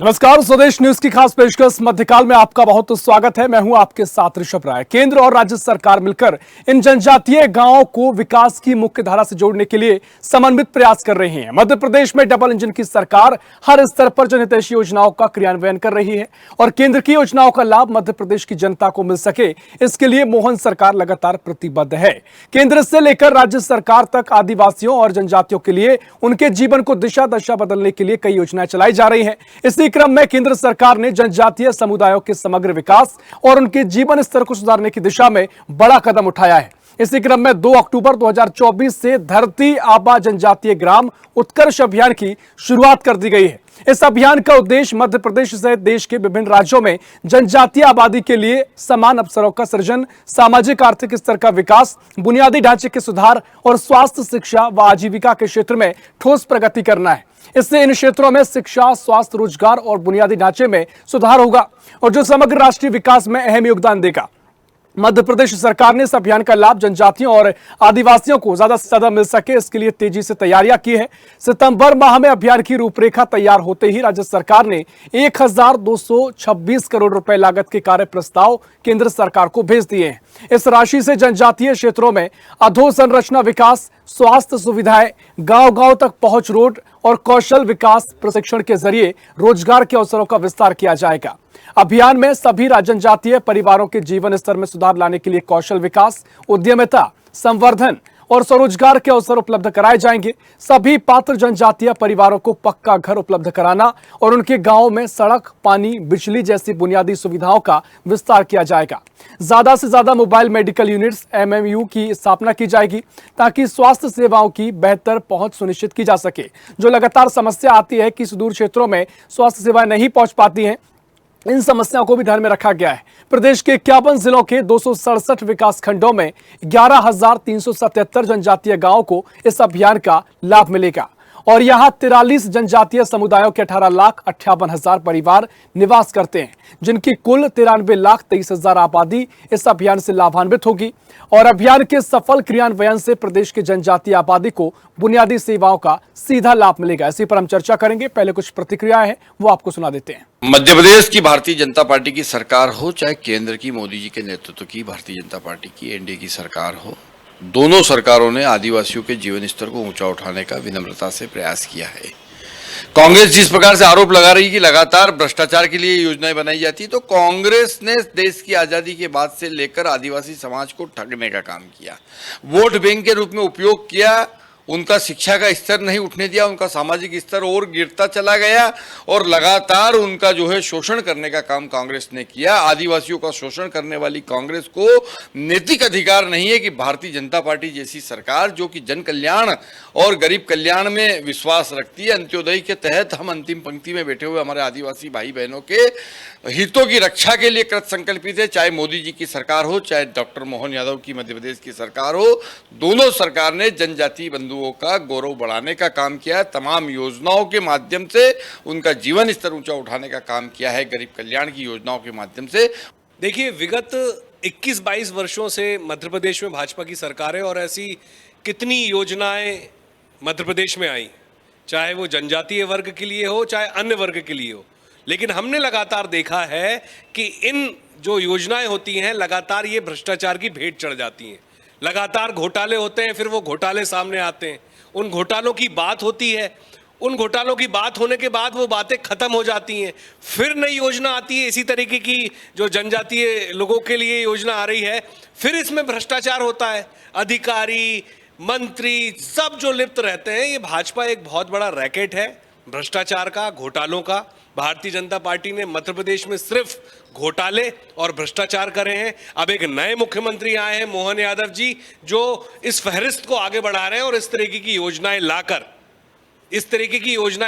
नमस्कार, स्वदेश न्यूज की खास पेशकश मध्यकाल में आपका बहुत स्वागत है। मैं हूं आपके साथ ऋषभ राय। केंद्र और राज्य सरकार मिलकर इन जनजातीय गांवों को विकास की मुख्य धारा से जोड़ने के लिए समन्वित प्रयास कर रही है। मध्य प्रदेश में डबल इंजन की सरकार हर स्तर पर जनहितैषी योजनाओं का क्रियान्वयन कर रही है और केंद्र की योजनाओं का लाभ मध्य प्रदेश की जनता को मिल सके, इसके लिए मोहन सरकार लगातार प्रतिबद्ध है। केंद्र से लेकर राज्य सरकार तक आदिवासियों और जनजातियों के लिए उनके जीवन को दिशा दशा बदलने के लिए कई योजनाएं चलाई जा रही है। इसी क्रम में केंद्र सरकार ने जनजातीय समुदायों के समग्र विकास और उनके जीवन स्तर को सुधारने की दिशा में बड़ा कदम उठाया है। इसी क्रम में 2 अक्टूबर 2024 से धरती आबा जनजातीय ग्राम उत्कर्ष अभियान की शुरुआत कर दी गई है। इस अभियान का उद्देश्य मध्य प्रदेश सहित देश के विभिन्न राज्यों में जनजातीय आबादी के लिए समान अवसरों का सृजन, सामाजिक आर्थिक स्तर का विकास, बुनियादी ढांचे के सुधार और स्वास्थ्य, शिक्षा व आजीविका के क्षेत्र में ठोस प्रगति करना है। इससे इन क्षेत्रों में शिक्षा, स्वास्थ्य, रोजगार और बुनियादी ढांचे में सुधार होगा और जो समग्र राष्ट्रीय विकास में अहम योगदान देगा। मध्य प्रदेश सरकार ने इस अभियान का लाभ जनजातियों और आदिवासियों को ज्यादा से ज्यादा मिल सके, इसके लिए तेजी से तैयारियां की है। सितंबर माह में अभियान की रूपरेखा तैयार होते ही राज्य सरकार ने 1226 करोड़ रुपए लागत के कार्य प्रस्ताव केंद्र सरकार को भेज दिए हैं। इस राशि से जनजातीय क्षेत्रों में अधोसंरचना विकास, स्वास्थ्य सुविधाएं, गांव-गांव तक पहुंच रोड और कौशल विकास प्रशिक्षण के जरिए रोजगार के अवसरों का विस्तार किया जाएगा। अभियान में सभी जनजातीय परिवारों के जीवन स्तर में सुधार लाने के लिए कौशल विकास, उद्यमिता, संवर्धन और स्वरोजगार के अवसर उपलब्ध कराए जाएंगे। सभी पात्र जनजातीय परिवारों को पक्का घर उपलब्ध कराना और उनके गांवों में सड़क, पानी, बिजली जैसी बुनियादी सुविधाओं का विस्तार किया जाएगा। ज्यादा से ज्यादा मोबाइल मेडिकल यूनिट्स MMU की स्थापना की जाएगी ताकि स्वास्थ्य सेवाओं की बेहतर पहुंच सुनिश्चित की जा सके। जो लगातार समस्या आती है कि सुदूर क्षेत्रों में स्वास्थ्य सेवाएं नहीं पहुंच पाती हैं, इन समस्याओं को भी ध्यान में रखा गया है। प्रदेश के 51 जिलों के 267 विकास खंडों में 11,377 जनजातीय गांवों को इस अभियान का लाभ मिलेगा और यहां 43 जनजातीय समुदायों के 18,58,000 परिवार निवास करते हैं, जिनकी कुल 93,23,000 आबादी इस अभियान से लाभान्वित होगी और अभियान के सफल क्रियान्वयन से प्रदेश की जनजातीय आबादी को बुनियादी सेवाओं का सीधा लाभ मिलेगा। इसी पर हम चर्चा करेंगे। पहले कुछ प्रतिक्रियाएं हैं, वो आपको सुना देते हैं। मध्य प्रदेश की भारतीय जनता पार्टी की सरकार हो, चाहे केंद्र की मोदी जी के नेतृत्व की भारतीय जनता पार्टी की NDA की सरकार हो, दोनों सरकारों ने आदिवासियों के जीवन स्तर को ऊंचा उठाने का विनम्रता से प्रयास किया है। कांग्रेस जिस प्रकार से आरोप लगा रही है कि लगातार भ्रष्टाचार के लिए योजनाएं बनाई जाती, तो कांग्रेस ने देश की आजादी के बाद से लेकर आदिवासी समाज को ठगने का काम किया, वोट बैंक के रूप में उपयोग किया, उनका शिक्षा का स्तर नहीं उठने दिया, उनका सामाजिक स्तर और गिरता चला गया और लगातार उनका जो है शोषण करने का काम कांग्रेस ने किया। आदिवासियों का शोषण करने वाली कांग्रेस को नैतिक अधिकार नहीं है कि भारतीय जनता पार्टी जैसी सरकार, जो कि जन कल्याण और गरीब कल्याण में विश्वास रखती है, अंत्योदय के तहत हम अंतिम पंक्ति में बैठे हुए हमारे आदिवासी भाई बहनों के हितों की रक्षा के लिए कृत संकल्पित है। चाहे मोदी जी की सरकार हो, चाहे डॉक्टर मोहन यादव की मध्य प्रदेश की सरकार हो, दोनों सरकार ने जनजातीय बंधुओं का गौरव बढ़ाने का काम किया है। तमाम योजनाओं के माध्यम से उनका जीवन स्तर ऊंचा उठाने का काम किया है, गरीब कल्याण की योजनाओं के माध्यम से। देखिए, विगत 21-22 वर्षों से मध्य प्रदेश में भाजपा की सरकार है और ऐसी कितनी योजनाएं मध्य प्रदेश में आई, चाहे वो जनजातीय वर्ग के लिए हो, चाहे अन्य वर्ग के लिए हो। लेकिन हमने लगातार देखा है कि इन जो योजनाएं होती हैं, लगातार ये भ्रष्टाचार की भेंट चढ़ जाती हैं। लगातार घोटाले होते हैं, फिर वो घोटाले सामने आते हैं, उन घोटालों की बात होती है, उन घोटालों की बात होने के बाद वो बातें खत्म हो जाती हैं, फिर नई योजना आती है इसी तरीके की जो जनजातीय लोगों के लिए योजना आ रही है, फिर इसमें भ्रष्टाचार होता है। अधिकारी, मंत्री सब जो लिप्त रहते हैं, ये भाजपा एक बहुत बड़ा रैकेट है भ्रष्टाचार का, घोटालों का। भारतीय जनता पार्टी ने मध्य प्रदेश में सिर्फ घोटाले और भ्रष्टाचार करे हैं। अब एक नए मुख्यमंत्री आए हैं, मोहन यादव जी, जो इस फहरिस्त को आगे बढ़ा रहे हैं और इस तरीके की योजनाएं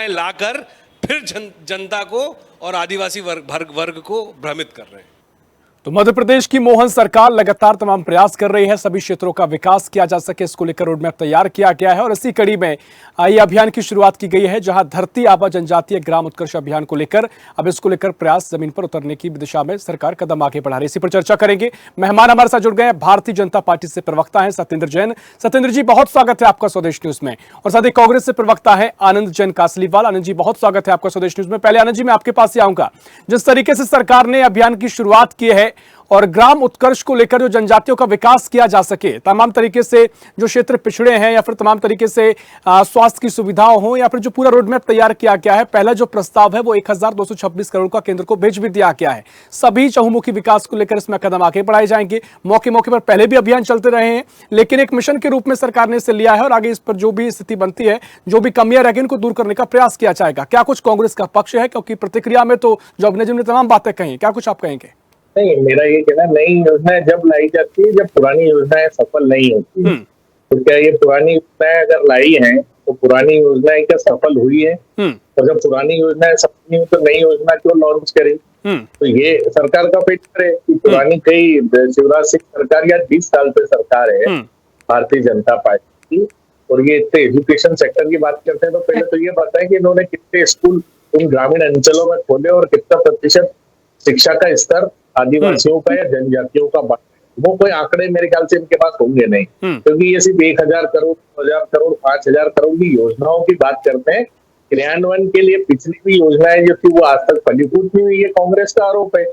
लाकर फिर जनता को और आदिवासी वर्ग को भ्रमित कर रहे हैं। तो मध्य प्रदेश की मोहन सरकार लगातार तमाम प्रयास कर रही है, सभी क्षेत्रों का विकास किया जा सके, इसको लेकर रोड मैप तैयार किया गया है और इसी कड़ी में ये अभियान की शुरुआत की गई है, जहां धरती आबा जनजातीय ग्राम उत्कर्ष अभियान को लेकर अब इसको लेकर प्रयास जमीन पर उतरने की दिशा में सरकार कदम आगे बढ़ा रही है। इसी पर चर्चा करेंगे। मेहमान हमारे साथ जुड़ गए हैं, भारतीय जनता पार्टी से प्रवक्ता है सत्येंद्र जैन। सत्येंद्र जी, बहुत स्वागत है आपका स्वदेश न्यूज में। और साथ ही कांग्रेस से प्रवक्ता है आनंद जैन कासलीवाल। आनंद जी, बहुत स्वागत है आपका स्वदेश न्यूज में। पहले आनंद जी, मैं आपके पास ही आऊंगा, जिस तरीके से सरकार ने अभियान की शुरुआत की है और ग्राम उत्कर्ष को लेकर जो जनजातियों का विकास किया जा सके, तमाम तरीके से जो क्षेत्र पिछड़े हैं या फिर तमाम तरीके से स्वास्थ्य की सुविधाओं हो या फिर जो पूरा रोड मैप तैयार किया गया है, पहला जो प्रस्ताव है वो 1226 करोड़ का केंद्र को भेज भी दिया गया है। सभी चहुमुखी विकास को लेकर इसमें कदम आगे बढ़ाए जाएंगे। मौके मौके पर पहले भी अभियान चलते रहे हैं, लेकिन एक मिशन के रूप में सरकार ने इसे लिया है और आगे इस पर जो भी स्थिति बनती है, जो भी कमियां रहेगी, उनको दूर करने का प्रयास किया जाएगा। क्या कुछ कांग्रेस का पक्ष है? क्योंकि प्रतिक्रिया में तो जो अभिनय जी ने तमाम बातें कही, क्या कुछ आप कहेंगे? नहीं, मेरा ये कहना, नई योजनाएं जब लाई जाती है जब पुरानी योजनाएं सफल नहीं होती है। तो क्या ये पुरानी योजनाएं अगर लाई हैं तो पुरानी योजनाएं क्या सफल हुई है? और जब पुरानी योजनाएं सफल नहीं हुई तो नई योजना क्यों लॉन्च करें? तो ये सरकार का फेलियर है कि पुरानी कई शिवराज सिंह सरकार या 20 साल से सरकार है भारतीय जनता पार्टी की, और ये इतने एजुकेशन सेक्टर की बात करते हैं तो पहले तो ये बताएं कि इन्होंने कितने स्कूल उन ग्रामीण अंचलों में खोले और कितना प्रतिशत शिक्षा का स्तर आदिवासियों का या जनजातियों का बढ़ा। वो कोई आंकड़े मेरे ख्याल से इनके पास होंगे नहीं, क्योंकि ये सिर्फ 1000 करोड़, 2000 करोड़, 5000 करोड़ की योजनाओं की बात करते हैं। क्रियान्वयन के लिए पिछली भी योजनाएं जो थी वो आज तक फलीभूत नहीं हुई, ये कांग्रेस का आरोप है।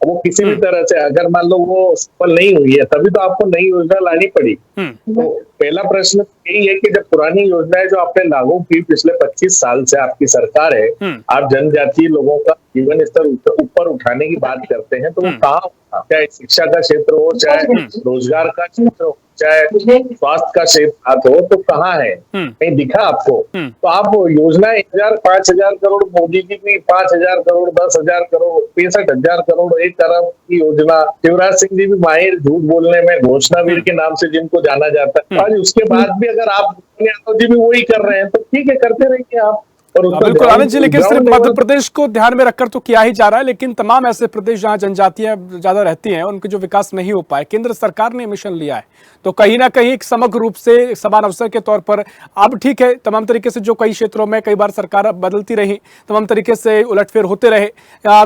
वो किसी भी तरह से अगर मान लो वो सफल नहीं हुई है तभी तो आपको नई योजना लानी पड़ी। तो पहला प्रश्न यही है कि जब पुरानी योजनाएं जो आपने लागू की पिछले 25 साल से आपकी सरकार है, आप जनजातीय लोगों का जीवन स्तर ऊपर उठाने की बात करते हैं, तो वो कहाँ होगा? चाहे शिक्षा का क्षेत्र हो, चाहे रोजगार का क्षेत्र हो, चाहे स्वास्थ्य का क्षेत्र हो, तो कहाँ है? कहीं दिखा आपको? तो आप योजना 1000, 5000 करोड़, मोदी जी की 5000 करोड़, 10,000 करोड़, 65,000 करोड़, 1 अरब की योजना, शिवराज सिंह जी भी माहिर झूठ बोलने में, घोषणावीर के नाम से जिनको जाना जाता है, और उसके बाद भी अगर आप यादव जी भी वही कर रहे हैं तो ठीक है, करते रहिए आप। बिल्कुल आनंद जी, लेकिन सिर्फ मध्य प्रदेश को ध्यान में रखकर तो किया ही जा रहा है, लेकिन तमाम ऐसे प्रदेश जहां जनजातियां ज्यादा रहती हैं उनके जो विकास नहीं हो पाए, केंद्र सरकार ने मिशन लिया है, तो कहीं ना कहीं एक समग्र रूप से समान अवसर के तौर पर अब ठीक है, तमाम तरीके से जो कई क्षेत्रों में कई बार सरकार बदलती रही, तमाम तरीके से उलटफेर होते रहे,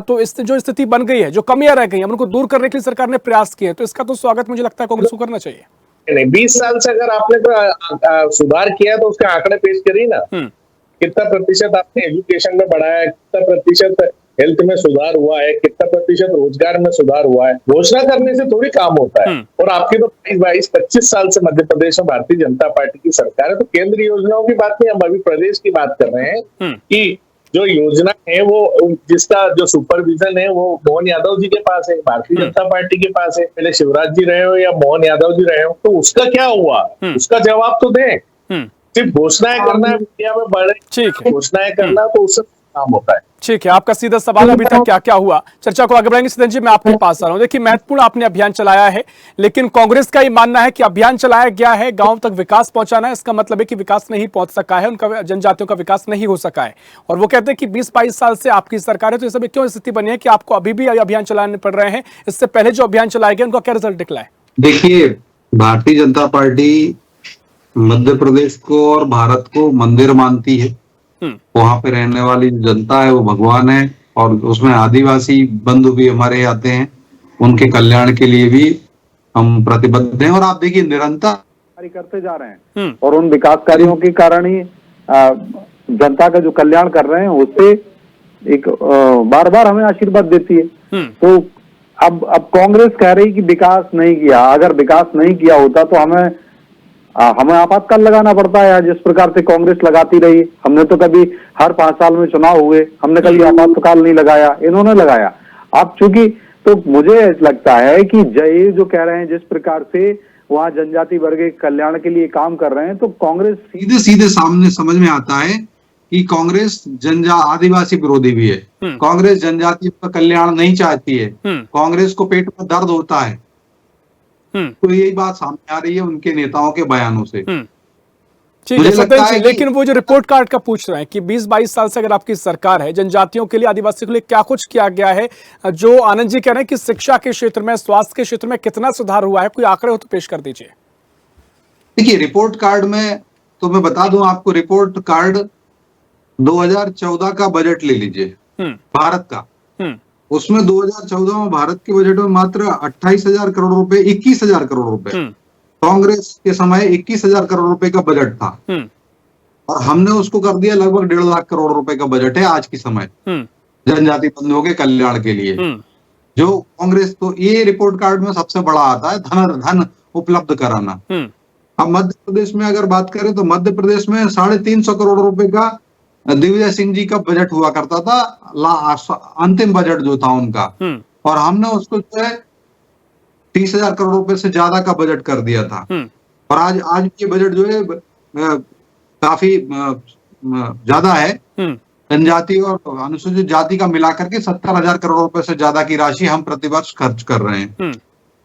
तो इस जो स्थिति बन गई है, जो कमियां रह गई हैं, उनको दूर करने के लिए सरकार ने प्रयास किए, तो इसका तो स्वागत मुझे लगता है कांग्रेस को करना चाहिए। नहीं, 20 साल से अगर आपने सुधार किया तो उसके आंकड़े पेश करिए ना। कितना प्रतिशत आपने एजुकेशन में बढ़ाया है, कितना प्रतिशत हेल्थ में सुधार हुआ है, कितना प्रतिशत रोजगार में सुधार हुआ है? घोषणा करने से थोड़ी काम होता है। और आपकी तो 22-25 साल से मध्य प्रदेश में भारतीय जनता पार्टी की सरकार है, तो केंद्रीय योजनाओं की बात नहीं, हम अभी प्रदेश की बात कर रहे हैं कि जो योजना है वो जिसका जो सुपरविजन है वो मोहन यादव जी के पास है, भारतीय जनता पार्टी के पास है। पहले शिवराज जी रहे हो या मोहन यादव जी रहे हो, तो उसका क्या हुआ? उसका जवाब तो दें। सिर्फ घोषणाएं करना है, मीडिया में बड़े घोषणाएं करना, तो उससे काम होता है। ठीक है, आपका सीधा सवाल अभी तक क्या क्या हुआ, चर्चा को आगे बढ़ाएंगे। सत्येंद्र जी, मैं आपके पास आ रहा हूं। देखिए, महत्वपूर्ण आपने अभियान चलाया है, लेकिन कांग्रेस का ये मानना है कि अभियान चलाया गया है, गांव तक विकास पहुंचाना है, इसका मतलब है कि विकास नहीं पहुंच सका है, उनका जनजातियों का विकास नहीं हो सका है। और वो कहते हैं कि 20-22 साल से आपकी सरकार है, तो इस क्यों स्थिति बनी है कि आपको अभी भी अभियान चलाने पड़ रहे हैं? इससे पहले जो अभियान चलाए गए उनका क्या रिजल्ट निकला है? देखिए, भारतीय जनता पार्टी मध्य प्रदेश को और भारत को मंदिर मानती है। वहां पे रहने वाली जनता है वो भगवान है, और उसमें आदिवासी बंधु भी हमारे आते हैं, उनके कल्याण के लिए भी हम प्रतिबद्ध हैं। और आप देखिए, निरंतर कार्य करते जा रहे हैं और उन विकास कार्यों के कारण ही जनता का जो कल्याण कर रहे हैं उससे एक बार बार हमें आशीर्वाद देती है। तो अब कांग्रेस कह रही कि विकास नहीं किया। अगर विकास नहीं किया होता तो हमें आपातकाल लगाना पड़ता है, जिस प्रकार से कांग्रेस लगाती रही। हमने तो कभी हर 5 साल में चुनाव हुए, हमने कभी आपातकाल नहीं लगाया, इन्होंने लगाया। अब चूंकि तो मुझे लगता है कि जय जो कह रहे हैं, जिस प्रकार से वहाँ जनजाति वर्ग के कल्याण के लिए काम कर रहे हैं, तो कांग्रेस सीधे सीधे सामने समझ में आता है कि कांग्रेस आदिवासी विरोधी भी है। कांग्रेस जनजाति का कल्याण नहीं चाहती है, कांग्रेस को पेट में दर्द होता है। तो यही बात सामने आ रही है उनके नेताओं के बयानों से। ठीक है मुझे लगता सत्येंद्र जी, है कि लेकिन वो जो रिपोर्ट कार्ड का पूछ रहे हैं कि 20-22 साल से अगर आपकी सरकार है, जनजातियों के लिए, आदिवासियों के लिए क्या कुछ किया गया है? जो आनंद जी कह रहे हैं कि शिक्षा के क्षेत्र में, स्वास्थ्य के क्षेत्र में कितना सुधार हुआ है, कोई आंकड़े हो तो पेश कर दीजिए। देखिए, रिपोर्ट कार्ड में तो मैं बता दूं आपको, रिपोर्ट कार्ड 2014 का बजट ले लीजिए भारत का। उसमें 2014 में भारत के बजट में मात्र 28,000 करोड़ रुपए, 21,000 करोड़ रुपए, कांग्रेस के समय 21,000 करोड़ रुपए का बजट था, और हमने उसको कर दिया लगभग 1.5 लाख करोड़ रुपए का बजट है आज के समय जनजाति बंधुओं के कल्याण के लिए। जो कांग्रेस, तो ये रिपोर्ट कार्ड में सबसे बड़ा आता है धन उपलब्ध कराना। अब मध्य प्रदेश में अगर बात करें तो मध्य प्रदेश में 350 करोड़ रुपए का दिग्विजय सिंह जी का बजट हुआ करता था, अंतिम बजट जो था उनका, और हमने उसको जो है 30,000 करोड़ रुपए से ज्यादा का बजट कर दिया था। और आज ये बजट जो है काफी ज्यादा है। जनजाति और अनुसूचित जाति का मिलाकर के 70,000 करोड़ रुपए से ज्यादा की राशि हम प्रतिवर्ष खर्च कर रहे हैं।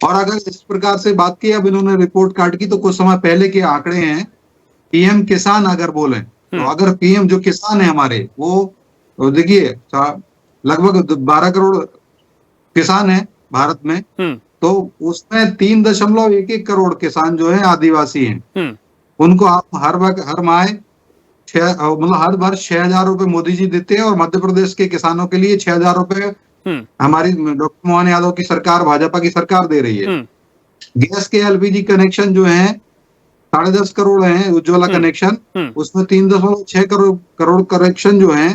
और अगर इस प्रकार से बात की, अब इन्होंने रिपोर्ट कार्ड की, तो कुछ समय पहले के आंकड़े हैं, पीएम किसान अगर बोले तो अगर पीएम जो किसान है हमारे, वो देखिए लगभग 12 करोड़ किसान है भारत में, तो उसमें 3.11 करोड़ किसान जो है आदिवासी हैं। उनको आप हर माह मतलब हर वर्ष 6,000 रुपए मोदी जी देते हैं, और मध्य प्रदेश के किसानों के लिए 6,000 रुपए हमारी डॉक्टर मोहन यादव की सरकार, भाजपा की सरकार दे रही है। गैस के एलपीजी कनेक्शन जो है 10.5 करोड़ है, उज्ज्वला कनेक्शन, उसमें 3.6 करोड़ कनेक्शन जो है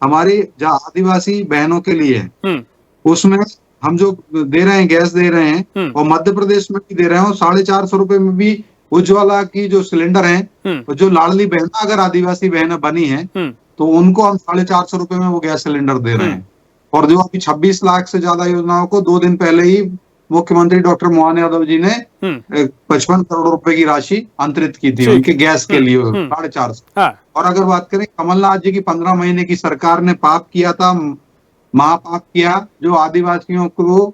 हमारी आदिवासी बहनों के लिए है। उसमें हम जो दे रहे हैं, गैस दे रहे हैं, और मध्य प्रदेश में भी दे रहे हैं, और 450 रुपए में भी उज्ज्वला की जो सिलेंडर है, जो लाडली बहन अगर आदिवासी बहनें बनी है तो उनको हम 450 रुपए में वो गैस सिलेंडर दे रहे हैं। और जो अभी 26 लाख से ज्यादा योजनाओं को 2 दिन पहले ही मुख्यमंत्री डॉक्टर मोहन यादव जी ने 55 करोड़ रुपए की राशि अंतरित की थी उनके गैस के लिए 450। और अगर बात करें कमलनाथ जी की 15 महीने की सरकार ने पाप किया था, महापाप किया, जो आदिवासियों को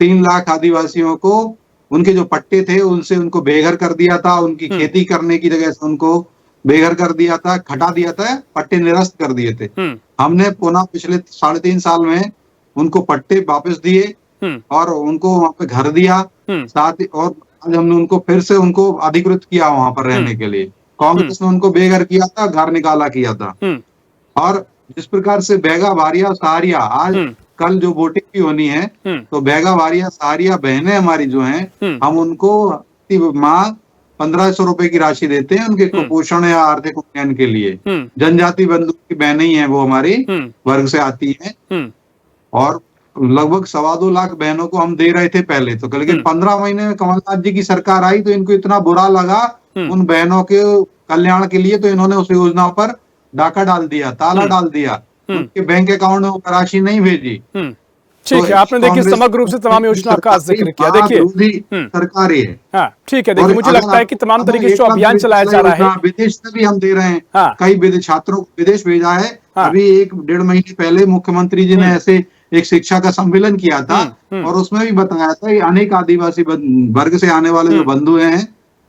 3 लाख आदिवासियों को उनके जो पट्टे थे उनसे उनको बेघर कर दिया था, उनकी खेती करने की जगह से उनको बेघर कर दिया था, खटा दिया था, पट्टे निरस्त कर दिए थे। हमने पुनः पिछले 3.5 साल में उनको पट्टे वापस दिए और उनको वहां पे घर दिया, साथ ही और आज हमने उनको फिर से उनको अधिकृत किया वहां पर रहने के लिए। कांग्रेस ने उनको बेघर किया था, घर निकाला किया था। और जिस प्रकार से बैगा भारिया सहारिया, आज कल जो वोटिंग भी होनी है, तो बैगा भारिया सहारिया बहनें हमारी जो हैं, हम उनको माँ 1,500 रुपए की राशि देते हैं उनके कुपोषण या आर्थिक उन्नयन के लिए। जनजाति बंधु की बहनें ही हैं, वो हमारी वर्ग से आती हैं, और लगभग 2.25 लाख बहनों को हम दे रहे थे पहले तो, लेकिन 15 महीने में कमलनाथ जी की सरकार आई तो इनको इतना बुरा लगा उन बहनों के कल्याण के लिए, तो इन्होंने उस योजना पर डाका डाल दिया, ताला डाल दिया, उनके बैंक अकाउंट में वो राशि नहीं भेजी। ठीक है, आपने देखिए समग्र रूप से तमाम योजना का जिक्र किया। देखिए सरकार है, हाँ ठीक है, देखिए मुझे लगता है कि तमाम तरीके से जो अभियान चलाया जा रहा है, विदेश से भी हम दे रहे हैं, कई छात्रों को विदेश भेजा है। अभी 1-1.5 महीने पहले मुख्यमंत्री जी ने ऐसे एक शिक्षा का सम्मेलन किया था, और उसमें भी बताया था कि अनेक आदिवासी वर्ग से आने वाले जो बंधु हैं,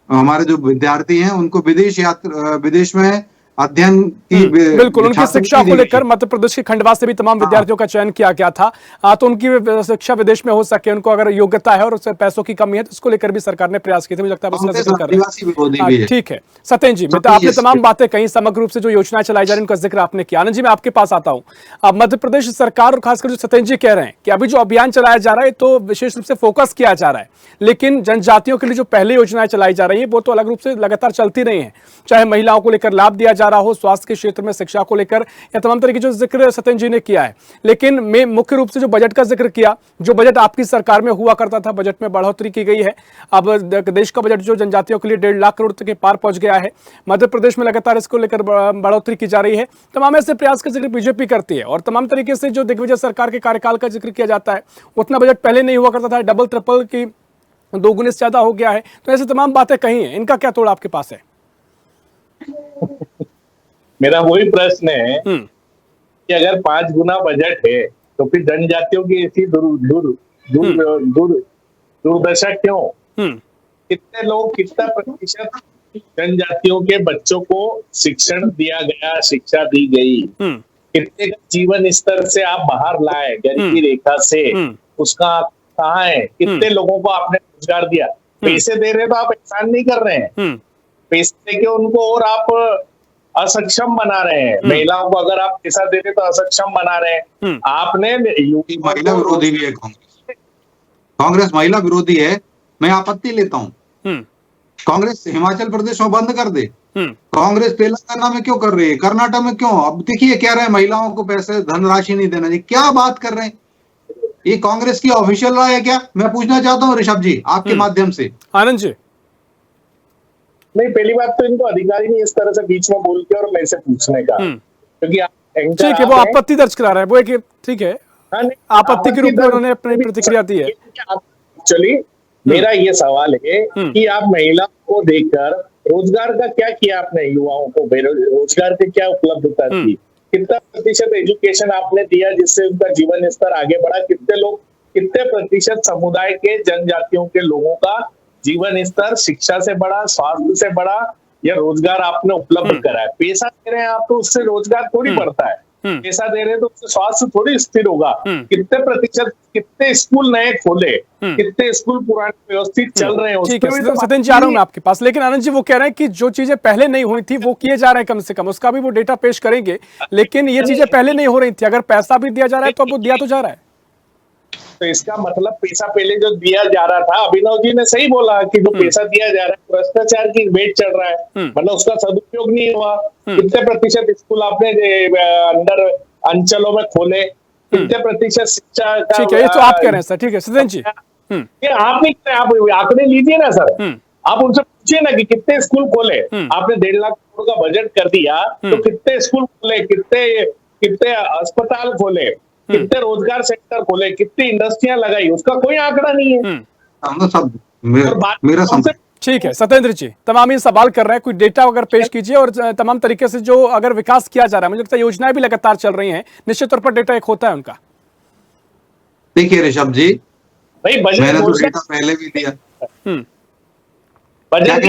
हमारे जो विद्यार्थी हैं, उनको विदेश में अध्ययन की बिल्कुल उनकी शिक्षा को लेकर मध्य प्रदेश के खंडवा से भी तमाम विद्यार्थियों का चयन किया गया था, तो उनकी शिक्षा विदेश में हो सके, उनको अगर योग्यता है और उससे पैसों की कमी है तो इसको लेकर भी सरकार ने प्रयास किए थे। मुझे लगता है उसका जिक्र कर रहे हैं। ठीक है सत्येंद्र जी, आपने तमाम बातें कही, समग्र रूप से जो योजनाएं चलाई जा रही है उनका जिक्र आपने किया। आनंद जी, मैं आपके पास आता हूँ। अब मध्य प्रदेश सरकार और खासकर जो सत्येंद्र जी कह रहे हैं कि अभी जो अभियान चलाया जा रहा है तो विशेष रूप से फोकस किया जा रहा है, लेकिन जनजातियों के लिए जो पहले योजनाएं चलाई जा रही है वो तो अलग रूप से लगातार चलती रही है, चाहे महिलाओं को लेकर लाभ दिया जा रहा हो, स्वास्थ्य के क्षेत्र में, शिक्षा को लेकर, या तमाम तरीके जो जिक्र सत्येंद्र जी ने किया है। लेकिन मैं मुख्य रूप से जो बजट का जिक्र किया, जो बजट आपकी सरकार में हुआ करता था, बजट में बढ़ोतरी की गई है। अब देश का बजट जो जनजातियों के लिए 1.5 लाख करोड़ के पार पहुंच गया है। मध्य प्रदेश में लगातार इसको लेकर बढ़ोतरी की जा रही है। तमाम ऐसे प्रयास का जिक्र बीजेपी करती है, और तमाम तरीके से जो दिग्विजय सरकार के कार्यकाल का जिक्र किया जाता है, उतना बजट पहले नहीं हुआ करता था, डबल ट्रिपल की 2 गुने से ज्यादा हो गया है। तो ऐसे तमाम बातें कही हैं, इनका क्या तोड़ आपके पास है? मेरा वही प्रश्न है कि अगर 5 गुना बजट है तो फिर जनजातियों की ऐसी दुर्दशा क्यों? कितने लोग, कितना प्रतिशत जनजातियों के बच्चों को शिक्षण दिया गया, शिक्षा दी गई, कितने का जीवन स्तर से आप बाहर लाए, गरीबी रेखा से, उसका कहाँ है, कितने लोगों को आपने रोजगार दिया। पैसे दे रहे तो आप एहसान नहीं कर रहे हैं, पैसे देके उनको और आप असक्षम बना रहे हैं। महिलाओं को अगर आप पैसा दे रहे तो असक्षम बना रहे हैं। आपने महिला विरोधी भी है कांग्रेस महिला विरोधी है, मैं आपत्ति लेता हूँ। कांग्रेस हिमाचल प्रदेश में बंद कर दे, कांग्रेस तेलंगाना में क्यों कर रही है, कर्नाटक में क्यों? अब देखिए कह रहे हैं महिलाओं को पैसे धनराशि नहीं देना चाहिए, क्या बात कर रहे हैं? ये कांग्रेस की ऑफिशियल राय है क्या? मैं पूछना चाहता हूँ ऋषभ जी आपके माध्यम से। आनंद जी, नहीं, पहली बात तो इनको अधिकार ही नहीं इस तरह से बीच में बोल के और मेरे से पूछने का, क्योंकि ठीक है, वो आपत्ति दर्ज करा रहे हैं, वो एक ठीक है, आपत्ति के रूप में उन्होंने अपनी प्रतिक्रिया दी है। एक्चुअली मेरा ये सवाल है कि आप महिलाओं को देखकर रोजगार का क्या किया आपने, युवाओं को रोजगार की क्या उपलब्धता थी, कितना प्रतिशत एजुकेशन आपने दिया जिससे उनका जीवन स्तर आगे बढ़ा, कितने प्रतिशत समुदाय के जनजातियों के लोगों का जीवन स्तर शिक्षा से बढ़ा, स्वास्थ्य से बढ़ा, या रोजगार आपने उपलब्ध कराया। पैसा दे रहे हैं आप तो उससे रोजगार थोड़ी बढ़ता है, पैसा दे रहे हैं तो उससे स्वास्थ्य थोड़ी स्थिर होगा। कितने प्रतिशत, कितने स्कूल नए खोले, कितने स्कूल पुराने व्यवस्थित चल रहे हैं। ठीक है सत्येंद्र जी, आ रहा हूं मैं आपके पास, लेकिन आनंद जी वो कह रहे हैं कि जो चीजें पहले नहीं हुई थी वो किए जा रहे हैं, कम से कम उसका भी वो डेटा पेश करेंगे, लेकिन ये चीजें पहले नहीं हो रही थी, अगर पैसा भी दिया जा रहा है तो अब वो दिया तो जा रहा है। तो इसका मतलब पैसा पहले जो दिया जा रहा था, अभिनव जी ने सही बोला कि जो पैसा दिया जा रहा है भ्रष्टाचार की वेट चल रहा है, मतलब उसका सदुपयोग नहीं हुआ। कितने प्रतिशत स्कूल आपने अंदर अंचलों में खोले, कितने प्रतिशत शिक्षा का, ठीक है, ये तो आप कह रहे हैं सर, ठीक है सत्येंद्र जी, ये आप नहीं, आप आंकड़े लीजिए ना सर, आप उनसे पूछिए ना कि कितने स्कूल खोले। आपने 1.5 लाख करोड़ का बजट कर दिया तो कितने स्कूल खोले, कितने अस्पताल खोले, कितने रोजगार सेक्टर खोले, कितनी इंडस्ट्रियां लगाई, उसका कोई आंकड़ा नहीं है। ठीक है सत्येंद्र जी, तमाम ये सवाल कर रहे हैं, कोई डेटा अगर पेश कीजिए और तमाम तरीके से जो अगर विकास किया जा रहा है, मुझे लगता है योजनाएं भी लगातार चल रही हैं, निश्चित तौर पर डेटा एक होता है उनका। देखिए ऋषभ जी, भाई मैंने तो डेटा पहले भी दिया, बजट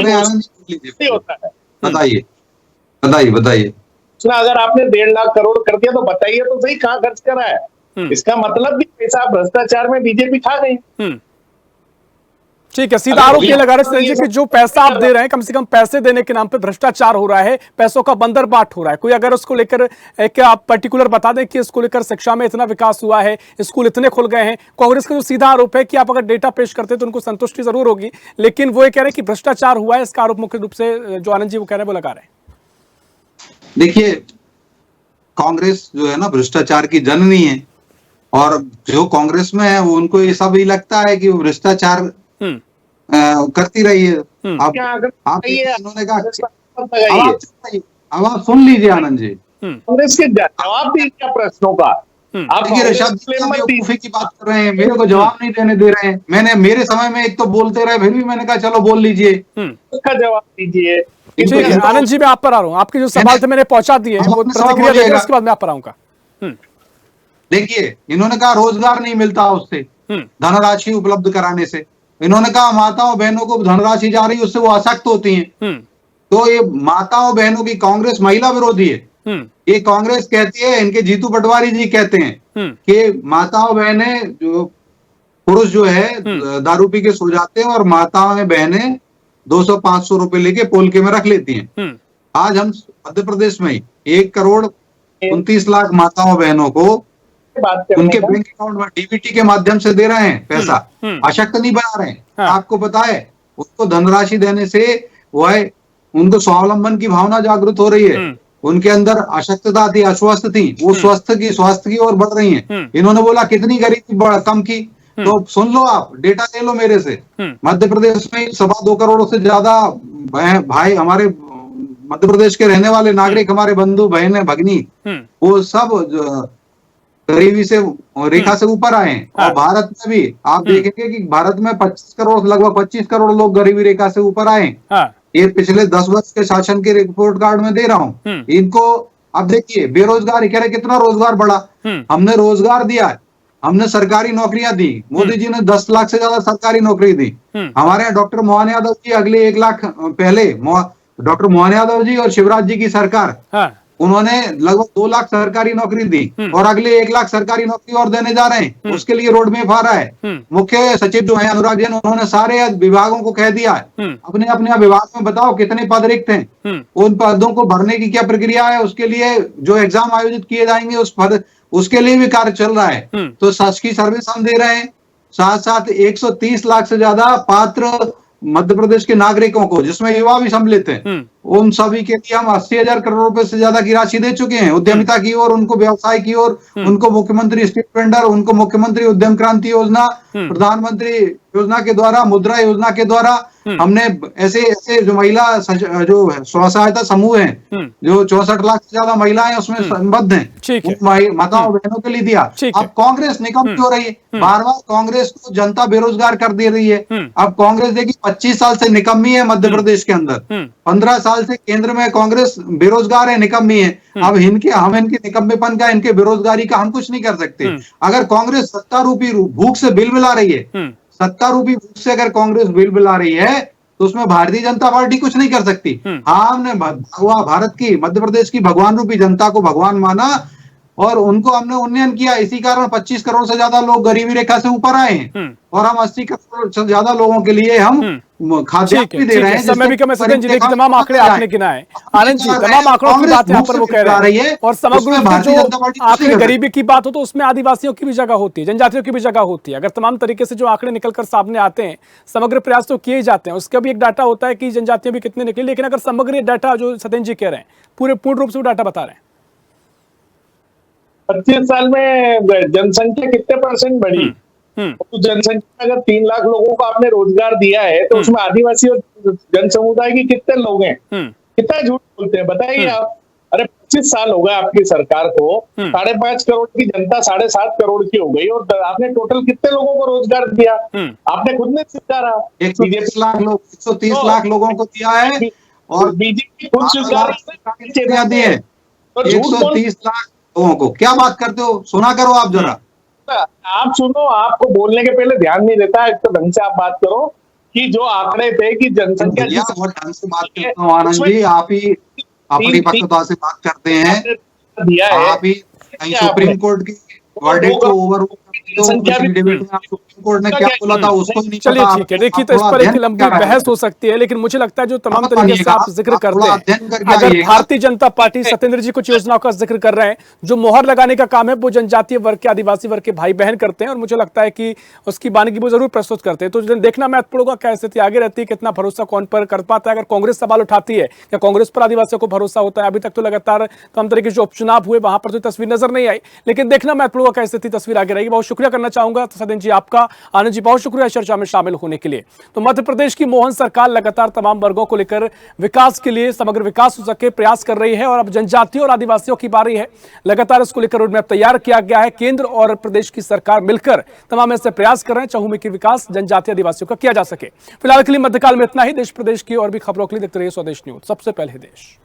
होता है, बताइए बताइए बताइए। अगर आपने 1.5 लाख करोड़ कर दिया तो बताइए तो सही कहाँ खर्च करा है। इसका मतलब कि पैसा भ्रष्टाचार में बीजेपी खा गई। ठीक है, सीधा आरोप ये लगा रहे हैं कि जो पैसा आप दे रहे हैं, कम से कम पैसे देने के नाम पे भ्रष्टाचार हो रहा है, पैसों का बंदरबाट हो रहा है। कोई अगर उसको लेकर एक आप पर्टिकुलर बता दें कि इसको लेकर शिक्षा में इतना विकास हुआ है, स्कूल इतने खुल गए हैं। कांग्रेस का जो सीधा आरोप है कि आप अगर डेटा पेश करते तो उनको संतुष्टि जरूर होगी, लेकिन वो ये कह रहे हैं कि भ्रष्टाचार हुआ है, इसका आरोप मुख्य रूप से जो आनंद जी वो कह रहे हैं वो लगा रहे हैं। देखिए, कांग्रेस जो है ना भ्रष्टाचार की जननी है, और जो कांग्रेस में है वो उनको ये सब ही लगता है कि वो भ्रष्टाचार करती रही है। आप इन्होंने कहा, अब आप सुन लीजिए आनंद जी, कांग्रेस के जवाब दीजिए प्रश्नों का। आप की बात कर रहे हैं, मेरे को जवाब नहीं देने दे रहे हैं। मैंने मेरे समय में एक तो बोलते रहे, फिर भी मैंने कहा चलो बोल लीजिए, उसका जवाब दीजिए। ठीक है आनंद जी, मैं आप पर आ रहा हूँ, आपके जो सवाल थे मैंने पहुंचा दिए, वो प्रतिक्रिया देंगे, उसके बाद मैं आप पर आऊंगा। देखिए, इन्होंने कहा रोजगार नहीं मिलता उससे, धनराशि उपलब्ध कराने से। इन्होंने कहा माताओं बहनों को धनराशि जा रही है, उससे वो आसक्त होती हैं। तो ये माताओं बहनों की कांग्रेस महिला विरोधी है। ये कांग्रेस कहती है, इनके जीतू पटवारी जी कहते हैं कि माताओं बहनें, जो पुरुष जो है दारू पी के सो जाते हैं और माताएं बहनें 200-500 रुपए लेके पोलके में रख लेती हैं। आज हम मध्य प्रदेश में 1,29 लाख माताओं बहनों को उनके बैंक अकाउंट में डीबीटी के माध्यम से दे रहे हैं पैसा, अशक्त नहीं बना रहे हैं। आपको पता है, उसको धनराशि देने से वह उनको स्वावलंबन की भावना जागृत हो रही है। उनके अंदर अशक्तता थी, अस्वस्थ थी, वो स्वास्थ्य की ओर बढ़ रही हैं। इन्होंने बोला कितनी गरीबी कम की, तो सुन लो, आप डेटा ले लो मेरे से। मध्य प्रदेश में 2.25 करोड़ से ज्यादा भाई हमारे मध्य प्रदेश के रहने वाले नागरिक, हमारे बंधु बहन भगनी, वो सब गरीबी से रेखा से ऊपर आए हैं। और भारत में भी आप देखेंगे कि भारत में 25 करोड़, लगभग 25 करोड़ लोग गरीबी रेखा से ऊपर आए हैं। ये पिछले 10 वर्ष के शासन के रिपोर्ट कार्ड में दे रहा हूँ इनको। अब देखिए, बेरोजगारी कह रहे, कितना रोजगार बढ़ा, हमने रोजगार दिया है, हमने सरकारी नौकरियां दी। मोदी जी ने 10 लाख से ज्यादा सरकारी नौकरी दी। हमारे यहाँ डॉक्टर मोहन यादव जी अगले 1 लाख पहले डॉक्टर मोहन यादव जी और शिवराज जी की सरकार, हाँ, उन्होंने लगभग 2 लाख सरकारी नौकरी दी और अगले 1 लाख सरकारी नौकरी और देने जा रहे हैं। उसके लिए रोड मैप आ रहा है। मुख्य सचिव जो है अनुराग जैन, उन्होंने सारे विभागों को कह दिया है अपने अपने विभाग में बताओ कितने पद रिक्त हैं, उन पदों को भरने की क्या प्रक्रिया है, उसके लिए जो एग्जाम आयोजित किए जाएंगे उसके लिए भी कार्य चल रहा है। तो शासकीय सर्विस हम दे रहे हैं, साथ साथ 130 लाख से ज्यादा पात्र मध्य प्रदेश के नागरिकों को, जिसमें युवा भी सम्मिलित हैं, उन सभी के लिए हम 80,000 करोड़ रुपए से ज्यादा की राशि दे चुके हैं उद्यमिता की ओर, उनको व्यवसाय की ओर, उनको मुख्यमंत्री स्ट्रीट वेंडर, उनको मुख्यमंत्री उद्यम क्रांति योजना, प्रधानमंत्री योजना के द्वारा, मुद्रा योजना के द्वारा हमने ऐसे ऐसे जो महिला जो स्व सहायता समूह हैं, जो 64 लाख से ज्यादा महिलाएं उसमें संबद्ध हैं, उन माताओं बहनों के लिए दिया। अब कांग्रेस निकम्मी हो रही है, बार बार कांग्रेस को जनता बेरोजगार कर दे रही है। अब कांग्रेस देखिए 25 साल से निकम्मी है मध्य प्रदेश के अंदर, 15 साल से केंद्र में कांग्रेस बेरोजगार है, निकम्मी है। अब हम इनके निकम्मेपन का, इनके बेरोजगारी का हम कुछ नहीं कर सकते। अगर कांग्रेस सत्ता रूपी भूख से बिल बिला रही है, सत्ता रूपी भूख से अगर कांग्रेस बिल बिला रही है, तो उसमें भारतीय जनता पार्टी कुछ नहीं कर सकती। हाँ, हमने भारत की, मध्य प्रदेश की भगवान रूपी जनता को भगवान माना और उनको हमने उन्नयन किया। इसी कारण 25 करोड़ से ज्यादा लोग गरीबी रेखा से ऊपर आए हैं और हम 80 करोड़ से ज्यादा लोगों के लिए हम खाद्यान्न भी दे रहे हैं। समय भी कम है। सदन जी, देखिए तमाम आंकड़े आपने गिनाए, आनंद जी, तमाम आंकड़ों की बात यहाँ पर वो कह रहे हैं और समग्र रूप से जो आंकड़े गरीबी की बात हो तो उसमें आदिवासियों की भी जगह होती है, जनजातियों की भी जगह होती है। अगर तमाम तरीके से जो आंकड़े निकलकर सामने आते हैं, समग्र प्रयास तो किए जाते हैं, उसका भी एक डाटा होता है कि जनजातियां भी कितने निकली। लेकिन अगर समग्र डाटा जो सदन जी कह रहे हैं, पूर्ण रूप से वो डाटा बता रहे हैं, 25 साल में जनसंख्या कितने % बढ़ी? तो जनसंख्या अगर 3 लाख लोगों को आपने रोजगार दिया है, तो उसमें आदिवासी और जन समुदाय के कितने लोग हैं? कितना झूठ बोलते हैं बताइए आप। अरे 25 साल हो गए आपकी सरकार को, 5.5 करोड़ की जनता 7.5 करोड़ की हो गई और आपने टोटल कितने लोगों को रोजगार दिया? आपने खुद ने स्वीकारा 130 लाख लोगों को दिया है और बीजेपी खुद स्वीकार दिए 130 लाख लोगों को। क्या बात करते हो, सुना करो आप जरा। आप सुनो, आपको बोलने के पहले ध्यान नहीं देता, एक तो ढंग से आप बात करो कि जो आंकड़े थे कि जनसंख्या बहुत ढंग से बात करता हूँ आनंद जी, आप ही अपनी पक्षता से बात करते हैं, दिया है आप ही कहीं सुप्रीम कोर्ट की वर्डिक्ट को ओवर सुप्रीम कोर्ट ने क्या बोला था उसको नहीं चलिए ठीक है। देखिए, तो इस पर एक लंबी बहस हो सकती है, लेकिन मुझे लगता है जो तमाम तरीके से आप जिक्र करते हैं, अगर भारतीय जनता पार्टी सत्येंद्र जी कुछ योजनाओं का जिक्र कर रहे हैं, जो मोहर लगाने का काम है वो जनजातीय वर्ग के, आदिवासी वर्ग के भाई बहन करते हैं और मुझे लगता है कि उसकी बानगी वो जरूर प्रस्तुत करते हैं। तो देखना महत्वपूर्ण होगा क्या स्थिति आगे रहती है, कितना भरोसा कौन पर कर पाता है। अगर कांग्रेस सवाल उठाती है या कांग्रेस पर आदिवासियों को भरोसा होता है, अभी तक तो लगातार तमाम तरीके के जो उपचुनाव हुए वहां पर तो तस्वीर नजर नहीं आई, लेकिन देखना महत्वपूर्ण होगा क्या स्थिति तस्वीर आगे रहेगी। बहुत शुक्रिया करना चाहूंगा सदन जी आपका, आनंद जी बहुत शुक्रिया चर्चा में शामिल होने के लिए। तो मध्य प्रदेश की मोहन सरकार लगातार तमाम वर्गों को लेकर विकास के लिए, समग्र विकास हो सके, प्रयास कर रही है और अब जनजातियों और आदिवासियों की बारी है। लगातार इसको लेकर रोड मैप तैयार किया गया है। केंद्र और प्रदेश की सरकार मिलकर तमाम ऐसे प्रयास कर रहे हैं चहुमुखी विकास जनजातीय आदिवासियों का किया जा सके। फिलहाल के लिए मध्यकाल में इतना ही। देश प्रदेश की और भी खबरों के लिए देखते रहिए स्वदेश न्यूज, सबसे पहले देश।